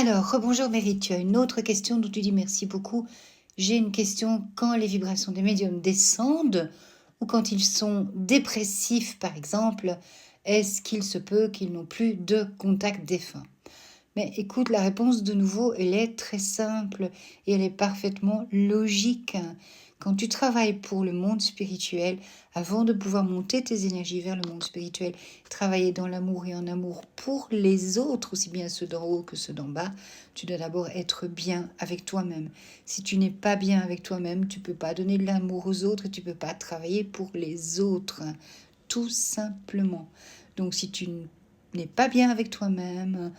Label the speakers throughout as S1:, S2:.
S1: Alors, rebonjour Mary, tu as une autre question dont tu dis merci beaucoup. J'ai une question quand les vibrations des médiums descendent ou quand ils sont dépressifs, par exemple, est-ce qu'il se peut qu'ils n'ont plus de contact défunt? Mais écoute, la réponse de nouveau, elle est très simple et elle est parfaitement logique. Quand tu travailles pour le monde spirituel, avant de pouvoir monter tes énergies vers le monde spirituel, travailler dans l'amour et en amour pour les autres, aussi bien ceux d'en haut que ceux d'en bas, tu dois d'abord être bien avec toi-même. Si tu n'es pas bien avec toi-même, tu ne peux pas donner de l'amour aux autres et tu ne peux pas travailler pour les autres, tout simplement. Donc si tu n'es pas bien avec toi-même,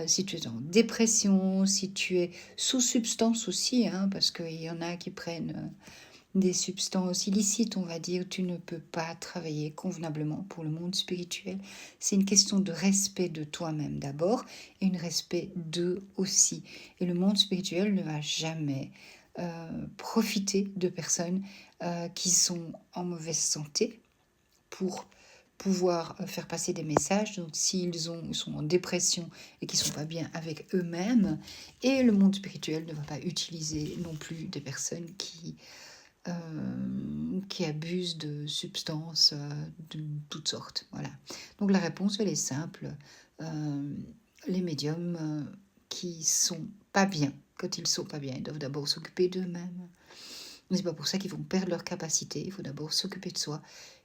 S1: si tu es en dépression, si tu es sous substance aussi, parce qu'il y en a qui prennent des substances illicites, on va dire, tu ne peux pas travailler convenablement pour le monde spirituel. C'est une question de respect de toi-même d'abord et un respect d'eux aussi. Et le monde spirituel ne va jamais profiter de personnes qui sont en mauvaise santé pour pouvoir faire passer des messages. Donc s'ils sont en dépression et qu'ils ne sont pas bien avec eux-mêmes, et le monde spirituel ne va pas utiliser non plus des personnes qui abusent de substances de toutes sortes. Voilà. Donc la réponse, elle est simple. Les médiums qui sont pas bien, quand ils sont pas bien, ils doivent d'abord s'occuper d'eux-mêmes. C'est pas pour ça qu'ils vont perdre leur capacité. Il faut d'abord s'occuper de soi.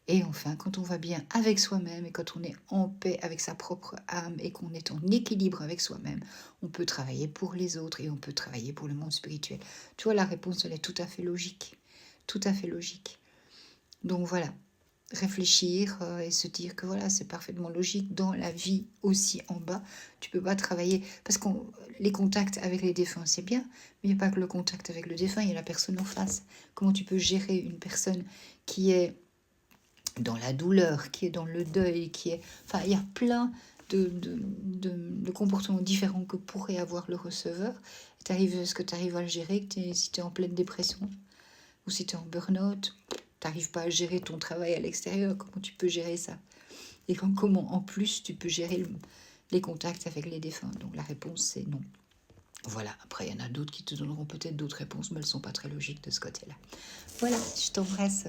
S1: Et enfin, quand on va bien avec soi-même et quand on est en paix avec sa propre âme et qu'on est en équilibre avec soi-même, on peut travailler pour les autres et on peut travailler pour le monde spirituel. Tu vois, la réponse, elle est tout à fait logique. Tout à fait logique. Donc voilà, réfléchir et se dire que voilà, c'est parfaitement logique dans la vie aussi en bas. Tu peux pas travailler parce que les contacts avec les défunts, c'est bien, mais il n'y a pas que le contact avec le défunt, il y a la personne en face. Comment tu peux gérer une personne qui est dans la douleur, qui est dans le deuil, qui est... Enfin, il y a plein de comportements différents que pourrait avoir le receveur. Est-ce que tu arrives à le gérer si tu es en pleine dépression ou si tu es en burn-out? Tu n'arrives pas à gérer ton travail à l'extérieur, comment tu peux gérer ça? Et comment en plus tu peux gérer les contacts avec les défunts? Donc la réponse c'est non. Voilà, après il y en a d'autres qui te donneront peut-être d'autres réponses, mais elles ne sont pas très logiques de ce côté-là. Voilà, je t'embrasse.